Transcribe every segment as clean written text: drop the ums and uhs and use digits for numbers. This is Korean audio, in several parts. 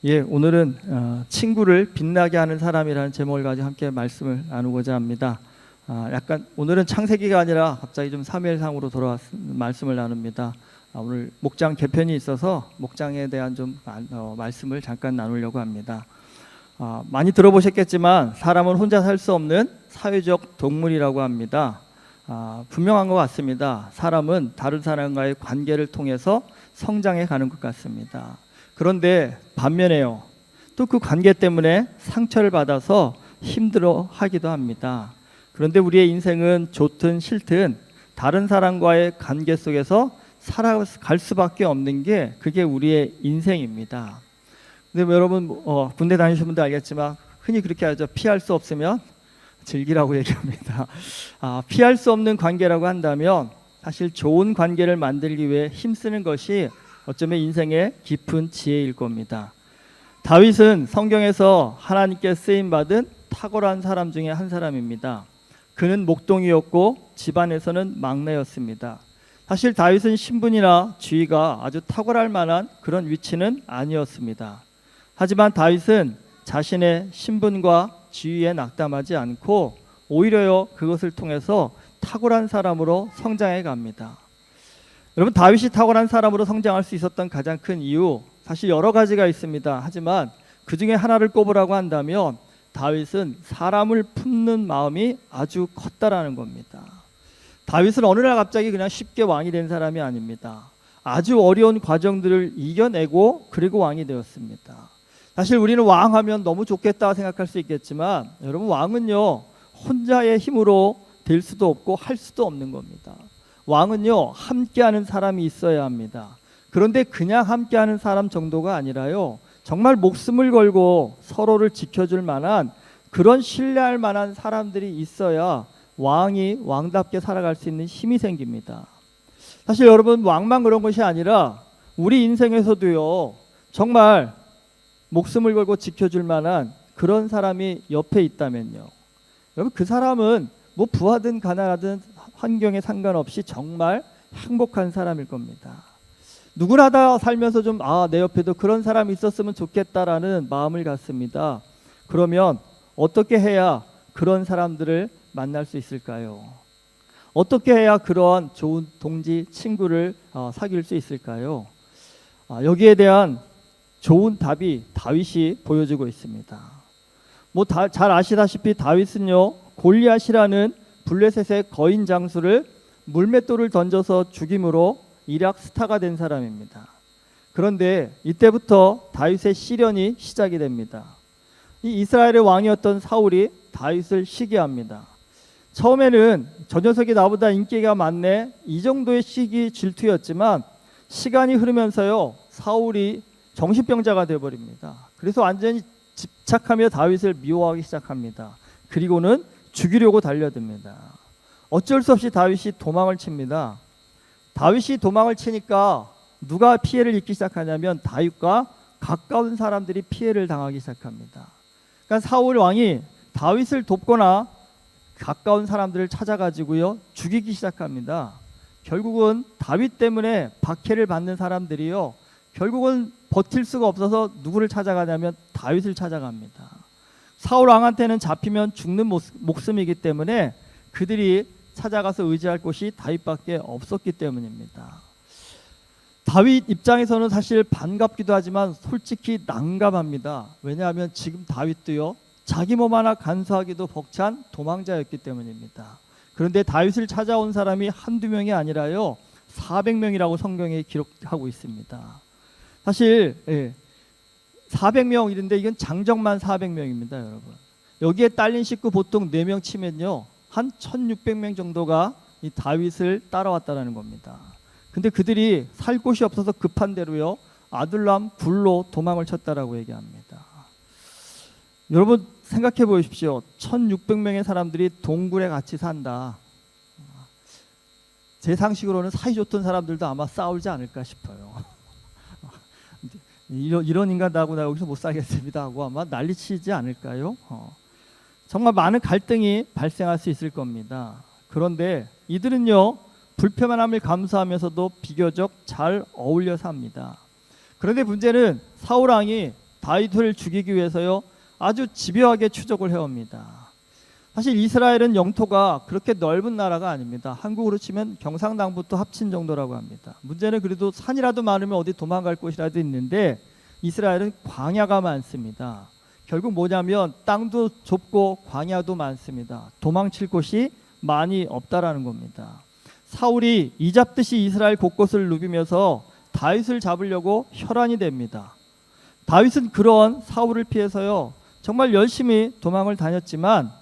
오늘은 친구를 빛나게 하는 사람이라는 제목을 가지고 함께 말씀을 나누고자 합니다. 약간 오늘은 창세기가 아니라 갑자기 좀 사무엘상으로 돌아왔 말씀을 나눕니다. 오늘 목장 개편이 있어서 목장에 대한 좀 말씀을 잠깐 나누려고 합니다. 많이 들어보셨겠지만 사람은 혼자 살 수 없는 사회적 동물이라고 합니다. 분명한 것 같습니다. 사람은 다른 사람과의 관계를 통해서 성장해 가는 것 같습니다. 그런데 반면에요, 또 그 관계 때문에 상처를 받아서 힘들어 하기도 합니다. 그런데 우리의 인생은 좋든 싫든 다른 사람과의 관계 속에서 살아갈 수밖에 없는 게 그게 우리의 인생입니다. 근데 여러분 군대 다니신 분들 알겠지만 흔히 그렇게 하죠. 피할 수 없으면 즐기라고 얘기합니다. 피할 수 없는 관계라고 한다면 사실 좋은 관계를 만들기 위해 힘쓰는 것이 어쩌면 인생의 깊은 지혜일 겁니다. 다윗은 성경에서 하나님께 쓰임받은 탁월한 사람 중에 한 사람입니다. 그는 목동이었고 집안에서는 막내였습니다. 사실 다윗은 신분이나 지위가 아주 탁월할 만한 그런 위치는 아니었습니다. 하지만 다윗은 자신의 신분과 지위에 낙담하지 않고 오히려 그것을 통해서 탁월한 사람으로 성장해 갑니다. 여러분, 다윗이 탁월한 사람으로 성장할 수 있었던 가장 큰 이유, 사실 여러 가지가 있습니다. 하지만 그 중에 하나를 꼽으라고 한다면 다윗은 사람을 품는 마음이 아주 컸다라는 겁니다. 다윗은 어느 날 갑자기 그냥 쉽게 왕이 된 사람이 아닙니다. 아주 어려운 과정들을 이겨내고 그리고 왕이 되었습니다. 사실 우리는 왕하면 너무 좋겠다 생각할 수 있겠지만 여러분, 왕은요 혼자의 힘으로 될 수도 없고 할 수도 없는 겁니다. 왕은요 함께하는 사람이 있어야 합니다. 그런데 그냥 함께하는 사람 정도가 아니라요, 정말 목숨을 걸고 서로를 지켜줄 만한 그런 신뢰할 만한 사람들이 있어야 왕이 왕답게 살아갈 수 있는 힘이 생깁니다. 사실 여러분, 왕만 그런 것이 아니라 우리 인생에서도요 정말 목숨을 걸고 지켜줄 만한 그런 사람이 옆에 있다면요, 여러분 그 사람은 뭐 부하든 가난하든 환경에 상관없이 정말 행복한 사람일 겁니다. 누구나 다 살면서 좀 내 옆에도 그런 사람이 있었으면 좋겠다라는 마음을 갖습니다. 그러면 어떻게 해야 그런 사람들을 만날 수 있을까요? 어떻게 해야 그런 좋은 동지, 친구를 사귈 수 있을까요? 여기에 대한 좋은 답이 다윗이 보여주고 있습니다. 잘 아시다시피 다윗은요 골리앗이라는 블레셋의 거인 장수를 물맷돌을 던져서 죽임으로 일약 스타가 된 사람입니다. 그런데 이때부터 다윗의 시련이 시작이 됩니다. 이 이스라엘의 왕이었던 사울이 다윗을 시기합니다. 처음에는 저 녀석이 나보다 인기가 많네, 이 정도의 시기 질투였지만 시간이 흐르면서요 사울이 정신병자가 되어버립니다. 그래서 완전히 집착하며 다윗을 미워하기 시작합니다. 그리고는 죽이려고 달려듭니다. 어쩔 수 없이 다윗이 도망을 칩니다. 다윗이 도망을 치니까 누가 피해를 입기 시작하냐면 다윗과 가까운 사람들이 피해를 당하기 시작합니다. 그러니까 사울 왕이 다윗을 돕거나 가까운 사람들을 찾아가지고요 죽이기 시작합니다. 결국은 다윗 때문에 박해를 받는 사람들이요 결국은 버틸 수가 없어서 누구를 찾아가냐면 다윗을 찾아갑니다. 사울 왕한테는 잡히면 죽는 목숨이기 때문에 그들이 찾아가서 의지할 곳이 다윗밖에 없었기 때문입니다. 다윗 입장에서는 사실 반갑기도 하지만 솔직히 난감합니다. 왜냐하면 지금 다윗도요 자기 몸 하나 간수하기도 벅찬 도망자였기 때문입니다. 그런데 다윗을 찾아온 사람이 한두 명이 아니라요 400명이라고 성경에 기록하고 있습니다. 사실 400명 이런데 이건 장정만 400명입니다. 여러분, 여기에 딸린 식구 보통 4명 치면요 한 1600명 정도가 이 다윗을 따라왔다는 겁니다. 근데 그들이 살 곳이 없어서 급한 대로요 아둘람 굴로 도망을 쳤다라고 얘기합니다. 여러분 생각해 보십시오. 1600명의 사람들이 동굴에 같이 산다. 제 상식으로는 사이좋던 사람들도 아마 싸우지 않을까 싶어요. 이런 인간 나하고 나 여기서 못 살겠습니다 하고 아마 난리치지 않을까요? 정말 많은 갈등이 발생할 수 있을 겁니다. 그런데 이들은요 불편함을 감수하면서도 비교적 잘 어울려 삽니다. 그런데 문제는 사울 왕이 다윗을 죽이기 위해서요 아주 집요하게 추적을 해옵니다. 사실 이스라엘은 영토가 그렇게 넓은 나라가 아닙니다. 한국으로 치면 경상남부터 합친 정도라고 합니다. 문제는 그래도 산이라도 많으면 어디 도망갈 곳이라도 있는데 이스라엘은 광야가 많습니다. 결국 뭐냐면 땅도 좁고 광야도 많습니다. 도망칠 곳이 많이 없다라는 겁니다. 사울이 이잡듯이 이스라엘 곳곳을 누비면서 다윗을 잡으려고 혈안이 됩니다. 다윗은 그런 사울을 피해서요 정말 열심히 도망을 다녔지만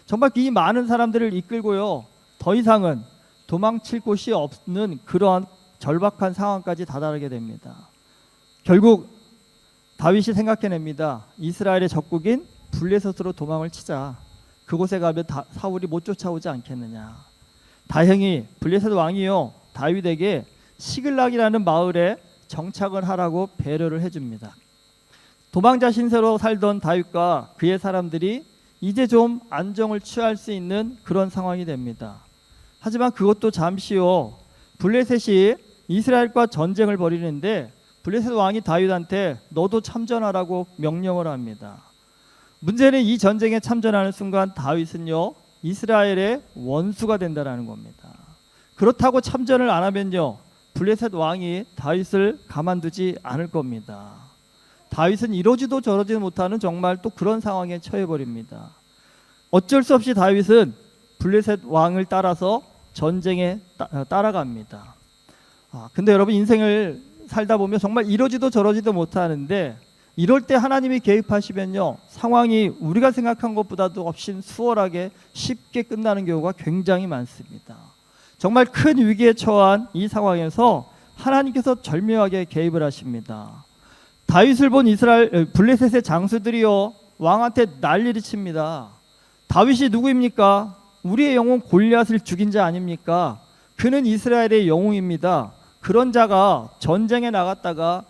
정말 이 많은 사람들을 이끌고요 더 이상은 도망칠 곳이 없는 그런 절박한 상황까지 다다르게 됩니다. 결국 다윗이 생각해냅니다. 이스라엘의 적국인 블레셋으로 도망을 치자. 그곳에 가면 사울이 못 쫓아오지 않겠느냐. 다행히 블레셋 왕이요 다윗에게 시글락이라는 마을에 정착을 하라고 배려를 해줍니다. 도망자 신세로 살던 다윗과 그의 사람들이 이제 좀 안정을 취할 수 있는 그런 상황이 됩니다. 하지만 그것도 잠시요 블레셋이 이스라엘과 전쟁을 벌이는데 블레셋 왕이 다윗한테 너도 참전하라고 명령을 합니다. 문제는 이 전쟁에 참전하는 순간 다윗은요 이스라엘의 원수가 된다는 겁니다. 그렇다고 참전을 안 하면요 블레셋 왕이 다윗을 가만두지 않을 겁니다. 다윗은 이러지도 저러지도 못하는 정말 또 그런 상황에 처해버립니다. 어쩔 수 없이 다윗은 블레셋 왕을 따라서 전쟁에 따라갑니다. 근데 여러분 인생을 살다 보면 정말 이러지도 저러지도 못하는데 이럴 때 하나님이 개입하시면요 상황이 우리가 생각한 것보다도 훨씬 수월하게 쉽게 끝나는 경우가 굉장히 많습니다. 정말 큰 위기에 처한 이 상황에서 하나님께서 절묘하게 개입을 하십니다. 다윗을 본 블레셋의 장수들이요 왕한테 난리를 칩니다. 다윗이 누구입니까? 우리의 영웅 골리앗을 죽인 자 아닙니까? 그는 이스라엘의 영웅입니다. 그런 자가 전쟁에 나갔다가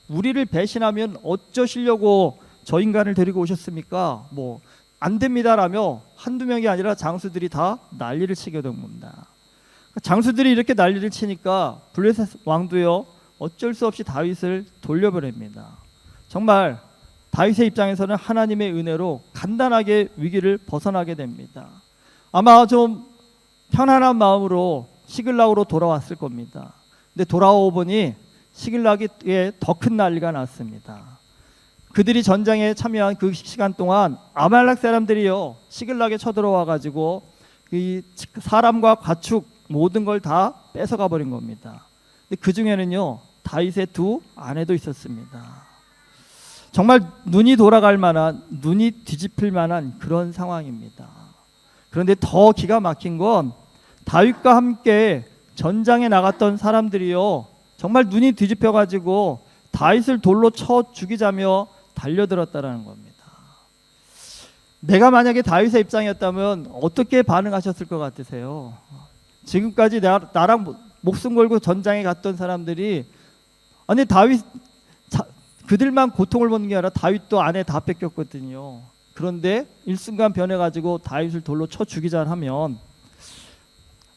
우리를 배신하면 어쩌시려고 저 인간을 데리고 오셨습니까? 안 됩니다라며 한두 명이 아니라 장수들이 다 난리를 치게 된 겁니다. 장수들이 이렇게 난리를 치니까 블레셋 왕도요 어쩔 수 없이 다윗을 돌려보냅니다. 정말 다윗의 입장에서는 하나님의 은혜로 간단하게 위기를 벗어나게 됩니다. 아마 좀 편안한 마음으로 시글락으로 돌아왔을 겁니다. 근데 돌아오 보니 시글락에 더 큰 난리가 났습니다. 그들이 전쟁에 참여한 그 시간 동안 아말렉 사람들이요 시글락에 쳐들어와 가지고 이 사람과 가축 모든 걸 다 뺏어가 버린 겁니다. 근데 그 중에는요 다윗의 두 아내도 있었습니다. 정말 눈이 돌아갈 만한, 눈이 뒤집힐 만한 그런 상황입니다. 그런데 더 기가 막힌 건 다윗과 함께 전장에 나갔던 사람들이요 정말 눈이 뒤집혀 가지고 다윗을 돌로 쳐 죽이자며 달려들었다라는 겁니다. 내가 만약에 다윗의 입장이었다면 어떻게 반응하셨을 것 같으세요? 지금까지 나랑 목숨 걸고 전장에 갔던 사람들이 아니 다윗 그들만 고통을 받는 게 아니라 다윗도 아내 다 뺏겼거든요. 그런데 일순간 변해가지고 다윗을 돌로 쳐 죽이자 하면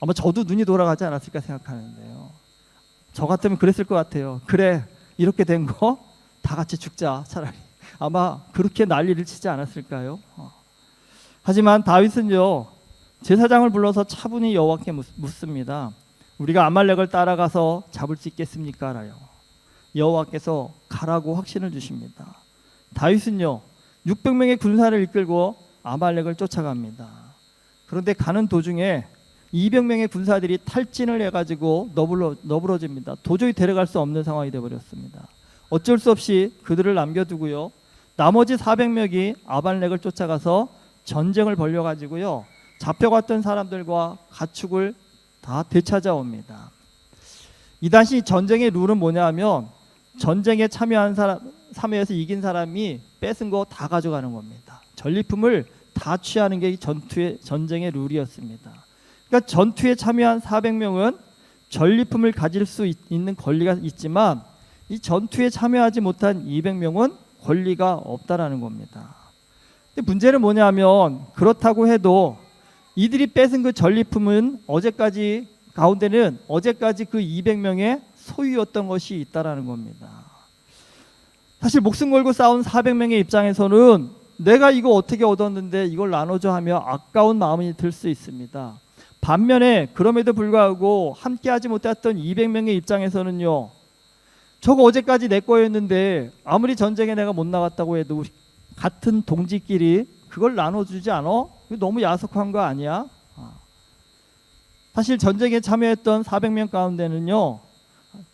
아마 저도 눈이 돌아가지 않았을까 생각하는데요. 저 같으면 그랬을 것 같아요. 그래 이렇게 된 거 다 같이 죽자 차라리. 아마 그렇게 난리를 치지 않았을까요? 하지만 다윗은요 제사장을 불러서 차분히 여호와께 묻습니다. 우리가 아말렉을 따라가서 잡을 수 있겠습니까? 라요. 여호와께서 가라고 확신을 주십니다. 다윗은요 600명의 군사를 이끌고 아말렉을 쫓아갑니다. 그런데 가는 도중에 200명의 군사들이 탈진을 해가지고 너부러집니다. 도저히 데려갈 수 없는 상황이 되어버렸습니다. 어쩔 수 없이 그들을 남겨두고요 나머지 400명이 아말렉을 쫓아가서 전쟁을 벌여가지고요 잡혀갔던 사람들과 가축을 다 되찾아옵니다. 이 당시 전쟁의 룰은 뭐냐 하면 전쟁에 참여한 사람, 참여해서 이긴 사람이 뺏은 거 다 가져가는 겁니다. 전리품을 다 취하는 게 전쟁의 룰이었습니다. 그러니까 전투에 참여한 400명은 전리품을 가질 수 있는 권리가 있지만 이 전투에 참여하지 못한 200명은 권리가 없다라는 겁니다. 근데 문제는 뭐냐면 그렇다고 해도 이들이 뺏은 그 전리품은 어제까지 그 200명의 소유였던 것이 있다라는 겁니다. 사실 목숨 걸고 싸운 400명의 입장에서는 내가 이거 어떻게 얻었는데 이걸 나눠줘 하며 아까운 마음이 들 수 있습니다. 반면에 그럼에도 불구하고 함께하지 못했던 200명의 입장에서는요, 저거 어제까지 내 거였는데 아무리 전쟁에 내가 못 나갔다고 해도 같은 동지끼리 그걸 나눠주지 않아? 너무 야속한 거 아니야? 사실 전쟁에 참여했던 400명 가운데는요,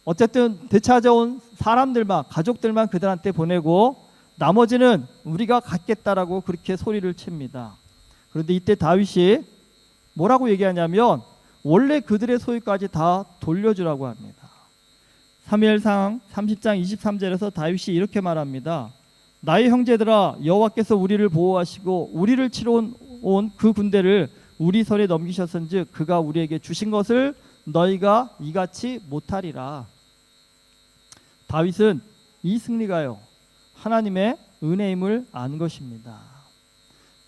어쨌든 되찾아온 사람들만, 가족들만 그들한테 보내고 나머지는 우리가 갖겠다라고 그렇게 소리를 칩니다. 그런데 이때 다윗이 뭐라고 얘기하냐면 원래 그들의 소유까지 다 돌려주라고 합니다. 사무엘상 30장 23절에서 다윗이 이렇게 말합니다. 나의 형제들아, 여호와께서 우리를 보호하시고 우리를 치러 온 그 군대를 우리 손에 넘기셨은즉 그가 우리에게 주신 것을 너희가 이같이 못하리라. 다윗은 이 승리가요, 하나님의 은혜임을 안 것입니다.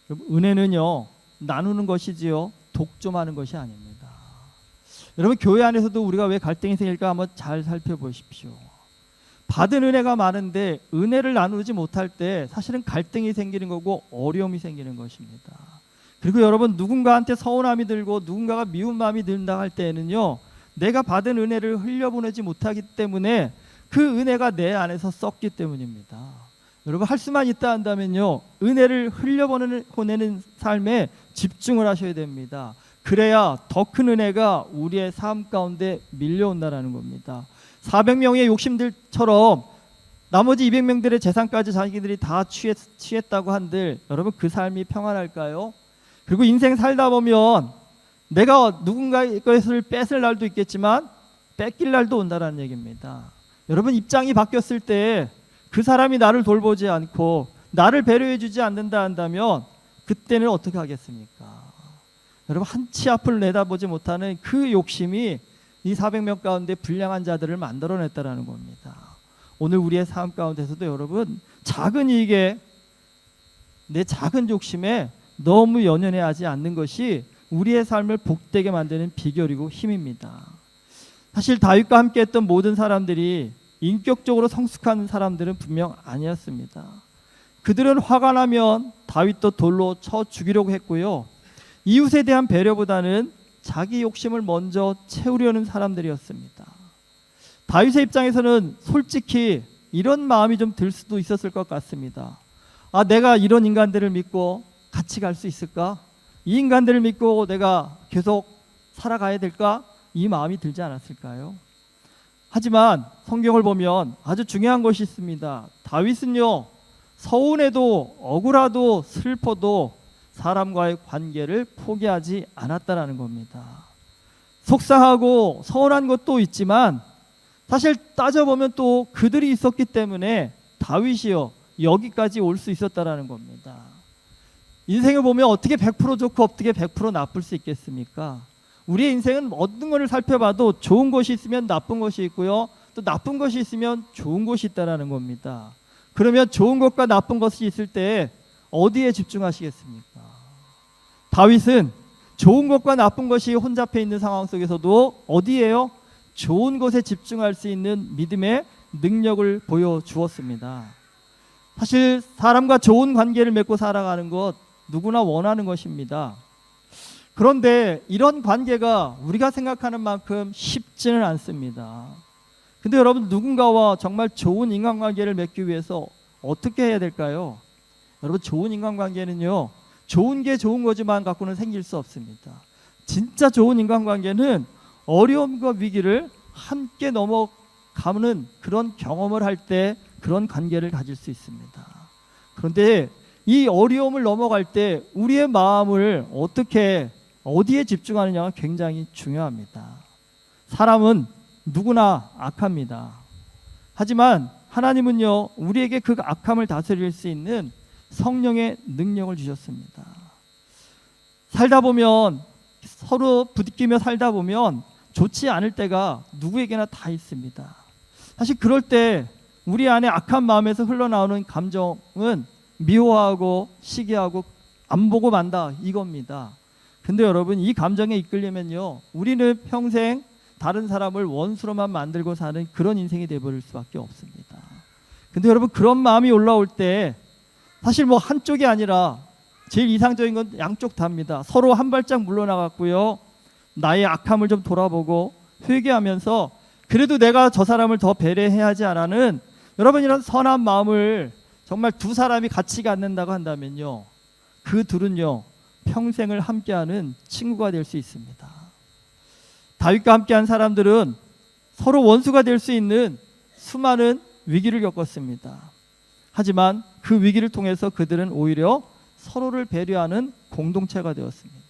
은혜는요, 나누는 것이지요, 독점하는 것이 아닙니다. 여러분, 교회 안에서도 우리가 왜 갈등이 생길까 한번 잘 살펴보십시오. 받은 은혜가 많은데 은혜를 나누지 못할 때 사실은 갈등이 생기는 거고 어려움이 생기는 것입니다. 그리고 여러분, 누군가한테 서운함이 들고 누군가가 미운 마음이 든다 할 때에는요, 내가 받은 은혜를 흘려보내지 못하기 때문에 그 은혜가 내 안에서 썩기 때문입니다. 여러분, 할 수만 있다 한다면요, 은혜를 흘려보내는 삶에 집중을 하셔야 됩니다. 그래야 더 큰 은혜가 우리의 삶 가운데 밀려온다는 겁니다. 400명의 욕심들처럼 나머지 200명들의 재산까지 자기들이 다 취했다고 한들 여러분, 그 삶이 평안할까요? 그리고 인생 살다 보면 내가 누군가의 것을 뺏을 날도 있겠지만 뺏길 날도 온다는 얘기입니다. 여러분, 입장이 바뀌었을 때 그 사람이 나를 돌보지 않고 나를 배려해 주지 않는다 한다면 그때는 어떻게 하겠습니까? 여러분, 한 치 앞을 내다보지 못하는 그 욕심이 이 400명 가운데 불량한 자들을 만들어냈다라는 겁니다. 오늘 우리의 삶 가운데서도 여러분, 작은 이익에 내 작은 욕심에 너무 연연해하지 않는 것이 우리의 삶을 복되게 만드는 비결이고 힘입니다. 사실 다윗과 함께했던 모든 사람들이 인격적으로 성숙한 사람들은 분명 아니었습니다. 그들은 화가 나면 다윗도 돌로 쳐 죽이려고 했고요, 이웃에 대한 배려보다는 자기 욕심을 먼저 채우려는 사람들이었습니다. 다윗의 입장에서는 솔직히 이런 마음이 좀 들 수도 있었을 것 같습니다. 아, 내가 이런 인간들을 믿고 같이 갈 수 있을까? 이 인간들을 믿고 내가 계속 살아가야 될까? 이 마음이 들지 않았을까요? 하지만 성경을 보면 아주 중요한 것이 있습니다. 다윗은요, 서운해도 억울하도 슬퍼도 사람과의 관계를 포기하지 않았다라는 겁니다. 속상하고 서운한 것도 있지만 사실 따져보면 또 그들이 있었기 때문에 다윗이요, 여기까지 올 수 있었다라는 겁니다. 인생을 보면 어떻게 100% 좋고 어떻게 100% 나쁠 수 있겠습니까? 우리의 인생은 모든 것을 살펴봐도 좋은 것이 있으면 나쁜 것이 있고요, 또 나쁜 것이 있으면 좋은 것이 있다라는 겁니다. 그러면 좋은 것과 나쁜 것이 있을 때 어디에 집중하시겠습니까? 다윗은 좋은 것과 나쁜 것이 혼잡해 있는 상황 속에서도 어디에요? 좋은 것에 집중할 수 있는 믿음의 능력을 보여주었습니다. 사실 사람과 좋은 관계를 맺고 살아가는 것 누구나 원하는 것입니다. 그런데 이런 관계가 우리가 생각하는 만큼 쉽지는 않습니다. 근데 여러분, 누군가와 정말 좋은 인간관계를 맺기 위해서 어떻게 해야 될까요? 여러분, 좋은 인간관계는요, 좋은 게 좋은 거지만 갖고는 생길 수 없습니다. 진짜 좋은 인간관계는 어려움과 위기를 함께 넘어가는 그런 경험을 할 때 그런 관계를 가질 수 있습니다. 그런데 이 어려움을 넘어갈 때 우리의 마음을 어디에 집중하느냐가 굉장히 중요합니다. 사람은 누구나 악합니다. 하지만 하나님은요, 우리에게 그 악함을 다스릴 수 있는 성령의 능력을 주셨습니다. 살다 보면, 서로 부딪히며 살다 보면 좋지 않을 때가 누구에게나 다 있습니다. 사실 그럴 때 우리 안에 악한 마음에서 흘러나오는 감정은 미워하고 시기하고 안 보고 만다, 이겁니다. 근데 여러분, 이 감정에 이끌리면요, 우리는 평생 다른 사람을 원수로만 만들고 사는 그런 인생이 되어버릴 수밖에 없습니다. 근데 여러분 그런 마음이 올라올 때 사실 뭐 한쪽이 아니라 제일 이상적인 건 양쪽 다입니다. 서로 한 발짝 물러나갔고요. 나의 악함을 좀 돌아보고 회개하면서 그래도 내가 저 사람을 더 배려해야 하지 않아는 여러분 이런 선한 마음을 정말 두 사람이 같이 갖는다고 한다면요. 그 둘은요. 평생을 함께하는 친구가 될 수 있습니다. 다윗과 함께한 사람들은 서로 원수가 될 수 있는 수많은 위기를 겪었습니다. 하지만 그 위기를 통해서 그들은 오히려 서로를 배려하는 공동체가 되었습니다.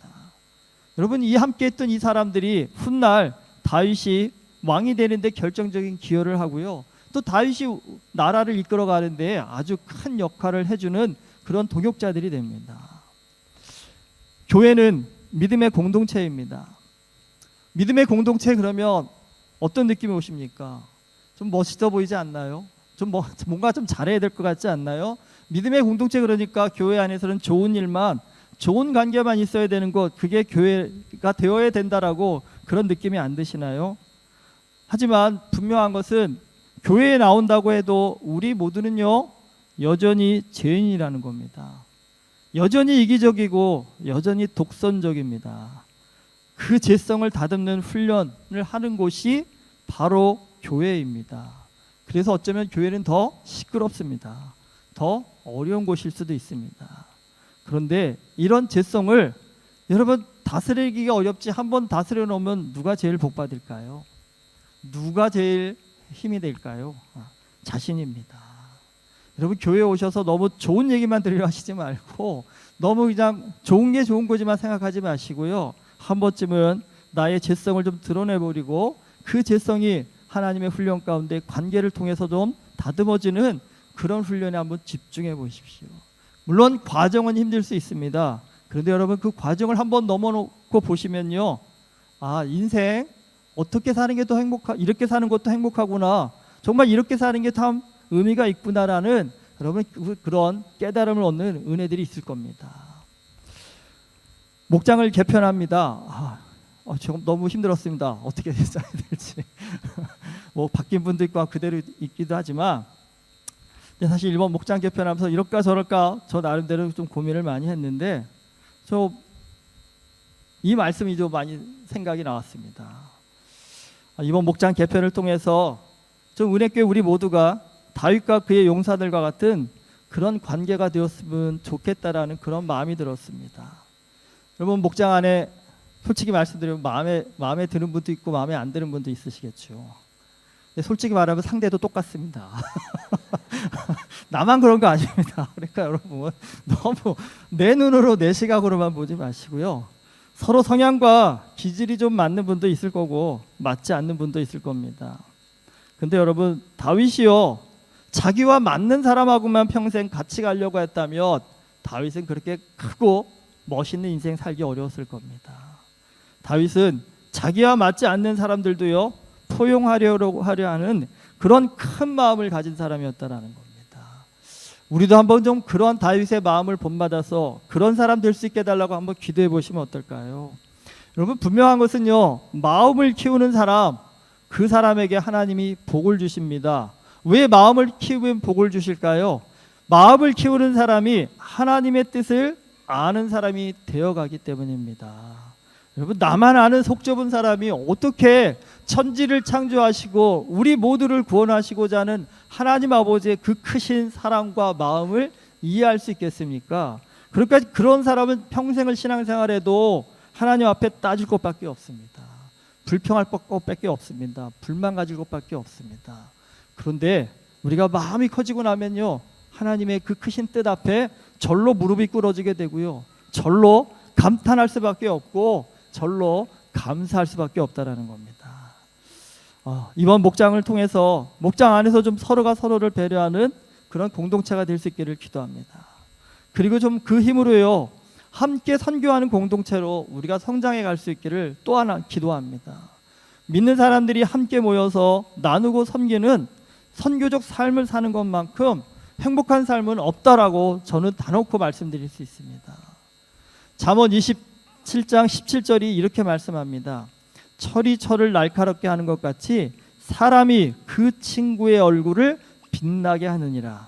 여러분 이 함께했던 이 사람들이 훗날 다윗이 왕이 되는데 결정적인 기여를 하고요. 또 다윗이 나라를 이끌어가는데 아주 큰 역할을 해주는 그런 동역자들이 됩니다. 교회는 믿음의 공동체입니다. 믿음의 공동체 그러면 어떤 느낌이 오십니까? 좀 멋있어 보이지 않나요? 뭔가 좀 잘해야 될 것 같지 않나요? 믿음의 공동체 그러니까 교회 안에서는 좋은 일만, 좋은 관계만 있어야 되는 것, 그게 교회가 되어야 된다라고 그런 느낌이 안 드시나요? 하지만 분명한 것은 교회에 나온다고 해도 우리 모두는요 여전히 죄인이라는 겁니다. 여전히 이기적이고 여전히 독선적입니다. 그 죄성을 다듬는 훈련을 하는 곳이 바로 교회입니다. 그래서 어쩌면 교회는 더 시끄럽습니다. 더 어려운 곳일 수도 있습니다. 그런데 이런 죄성을 여러분 다스리기가 어렵지 한번 다스려 놓으면 누가 제일 복 받을까요? 누가 제일 힘이 될까요? 자신입니다. 여러분 교회에 오셔서 너무 좋은 얘기만 들으려 하시지 말고 너무 그냥 좋은 게 좋은 거지만 생각하지 마시고요. 한 번쯤은 나의 죄성을 좀 드러내버리고 그 죄성이 하나님의 훈련 가운데 관계를 통해서 좀 다듬어지는 그런 훈련에 한번 집중해 보십시오. 물론 과정은 힘들 수 있습니다. 그런데 여러분 그 과정을 한번 넘어놓고 보시면요. 아, 인생 어떻게 사는 게 더 이렇게 사는 것도 행복하구나. 정말 이렇게 사는 게 참 의미가 있구나라는 여러분 그런 깨달음을 얻는 은혜들이 있을 겁니다. 목장을 개편합니다. 지금 너무 힘들었습니다. 어떻게 써야 될지. 뭐 바뀐 분도 있고 그대로 있기도 하지만 사실 이번 목장 개편하면서 이럴까 저럴까 저 나름대로 좀 고민을 많이 했는데 이 말씀이 좀 많이 생각이 나왔습니다. 이번 목장 개편을 통해서 좀 은혜교회 우리 모두가 다윗과 그의 용사들과 같은 그런 관계가 되었으면 좋겠다라는 그런 마음이 들었습니다. 여러분 목장 안에 솔직히 말씀드리면 마음에 드는 분도 있고 마음에 안 드는 분도 있으시겠죠. 근데 솔직히 말하면 상대도 똑같습니다. 나만 그런 거 아닙니다. 그러니까 여러분 너무 내 눈으로 내 시각으로만 보지 마시고요. 서로 성향과 기질이 좀 맞는 분도 있을 거고 맞지 않는 분도 있을 겁니다. 근데 여러분 다윗이요 자기와 맞는 사람하고만 평생 같이 가려고 했다면 다윗은 그렇게 크고 멋있는 인생 살기 어려웠을 겁니다. 다윗은 자기와 맞지 않는 사람들도요 포용하려 하는 그런 큰 마음을 가진 사람이었다라는 겁니다. 우리도 한번 좀 그런 다윗의 마음을 본받아서 그런 사람 될 수 있게 해달라고 한번 기도해 보시면 어떨까요? 여러분 분명한 것은요 마음을 키우는 사람 그 사람에게 하나님이 복을 주십니다. 왜 마음을 키우면 복을 주실까요? 마음을 키우는 사람이 하나님의 뜻을 아는 사람이 되어가기 때문입니다. 여러분 나만 아는 속 좁은 사람이 어떻게 천지를 창조하시고 우리 모두를 구원하시고자 하는 하나님 아버지의 그 크신 사랑과 마음을 이해할 수 있겠습니까? 그러니까 그런 사람은 평생을 신앙생활해도 하나님 앞에 따질 것밖에 없습니다. 불평할 것밖에 없습니다. 불만 가질 것밖에 없습니다. 그런데 우리가 마음이 커지고 나면요 하나님의 그 크신 뜻 앞에 절로 무릎이 꿇어지게 되고요 절로 감탄할 수밖에 없고 절로 감사할 수밖에 없다라는 겁니다. 이번 목장을 통해서 목장 안에서 좀 서로가 서로를 배려하는 그런 공동체가 될 수 있기를 기도합니다. 그리고 좀 그 힘으로요 함께 선교하는 공동체로 우리가 성장해 갈 수 있기를 또 하나 기도합니다. 믿는 사람들이 함께 모여서 나누고 섬기는 선교적 삶을 사는 것만큼 행복한 삶은 없다라고 저는 단호코 말씀드릴 수 있습니다. 잠언 27장 17절이 이렇게 말씀합니다. 철이 철을 날카롭게 하는 것 같이 사람이 그 친구의 얼굴을 빛나게 하느니라.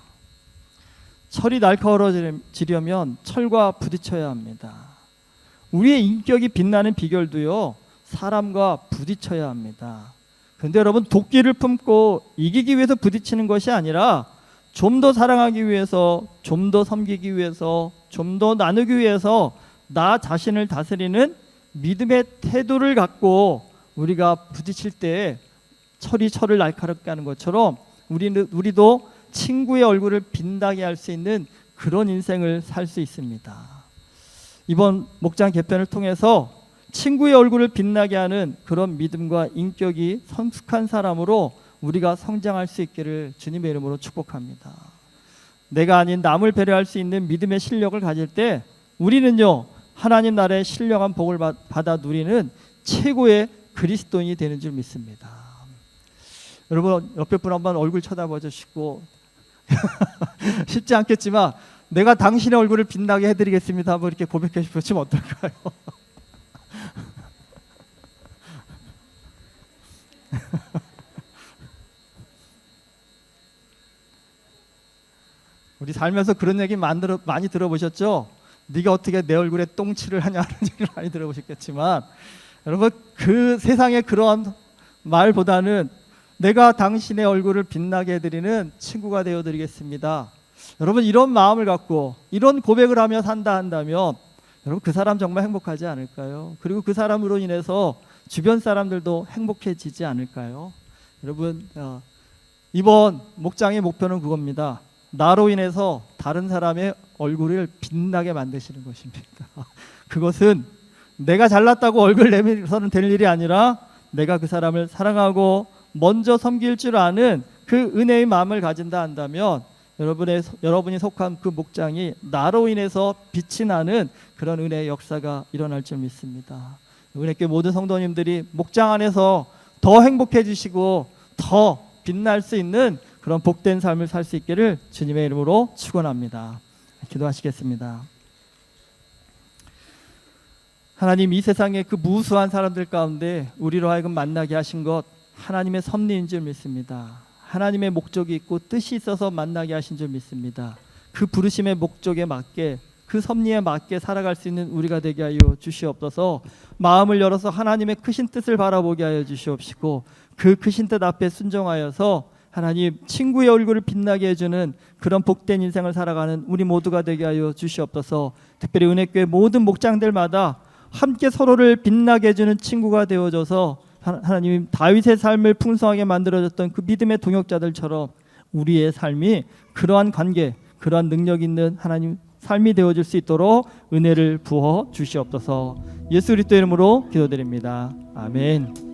철이 날카로워지려면 철과 부딪혀야 합니다. 우리의 인격이 빛나는 비결도요, 사람과 부딪혀야 합니다. 그런데 여러분, 도끼를 품고 이기기 위해서 부딪히는 것이 아니라 좀 더 사랑하기 위해서, 좀 더 섬기기 위해서, 좀 더 나누기 위해서 나 자신을 다스리는 믿음의 태도를 갖고 우리가 부딪힐 때 철이 철을 날카롭게 하는 것처럼 우리도 친구의 얼굴을 빛나게 할 수 있는 그런 인생을 살 수 있습니다. 이번 목장 개편을 통해서 친구의 얼굴을 빛나게 하는 그런 믿음과 인격이 성숙한 사람으로 우리가 성장할 수 있기를 주님의 이름으로 축복합니다. 내가 아닌 남을 배려할 수 있는 믿음의 실력을 가질 때 우리는요, 하나님 나라의 신령한 복을 받아 누리는 최고의 그리스도인이 되는 줄 믿습니다. 여러분, 옆에 분 한번 얼굴 쳐다봐 주시고 쉽지 않겠지만 내가 당신의 얼굴을 빛나게 해드리겠습니다 한번 이렇게 고백해 주시면 어떨까요? 우리 살면서 그런 얘기 많이 들어보셨죠? 네가 어떻게 내 얼굴에 똥칠을 하냐는 얘기를 많이 들어보셨겠지만, 여러분, 그 세상에 그런 말보다는 내가 당신의 얼굴을 빛나게 해드리는 친구가 되어드리겠습니다. 여러분, 이런 마음을 갖고 이런 고백을 하며 산다 한다면 여러분, 그 사람 정말 행복하지 않을까요? 그리고 그 사람으로 인해서 주변 사람들도 행복해지지 않을까요? 여러분, 이번 목장의 목표는 그겁니다. 나로 인해서 다른 사람의 얼굴을 빛나게 만드시는 것입니다. 그것은 내가 잘났다고 얼굴 내밀어서는 될 일이 아니라 내가 그 사람을 사랑하고 먼저 섬길 줄 아는 그 은혜의 마음을 가진다 한다면 여러분이 속한 그 목장이 나로 인해서 빛이 나는 그런 은혜의 역사가 일어날 줄 믿습니다. 은혜교회 모든 성도님들이 목장 안에서 더 행복해지시고 더 빛날 수 있는 그런 복된 삶을 살 수 있기를 주님의 이름으로 축원합니다. 기도하시겠습니다. 하나님, 이 세상의 그 무수한 사람들 가운데 우리로 하여금 만나게 하신 것 하나님의 섭리인 줄 믿습니다. 하나님의 목적이 있고 뜻이 있어서 만나게 하신 줄 믿습니다. 그 부르심의 목적에 맞게, 그 섭리에 맞게 살아갈 수 있는 우리가 되게 하여 주시옵소서. 마음을 열어서 하나님의 크신 뜻을 바라보게 하여 주시옵시고, 그 크신 뜻 앞에 순종하여서 하나님 친구의 얼굴을 빛나게 해주는 그런 복된 인생을 살아가는 우리 모두가 되게 하여 주시옵소서. 특별히 은혜교회 모든 목장들마다 함께 서로를 빛나게 해주는 친구가 되어줘서 하나님 다윗의 삶을 풍성하게 만들어줬던 그 믿음의 동역자들처럼 우리의 삶이 그러한 관계, 그러한 능력 있는 하나님 삶이 되어줄 수 있도록 은혜를 부어 주시옵소서. 예수 그리스도 이름으로 기도드립니다. 아멘.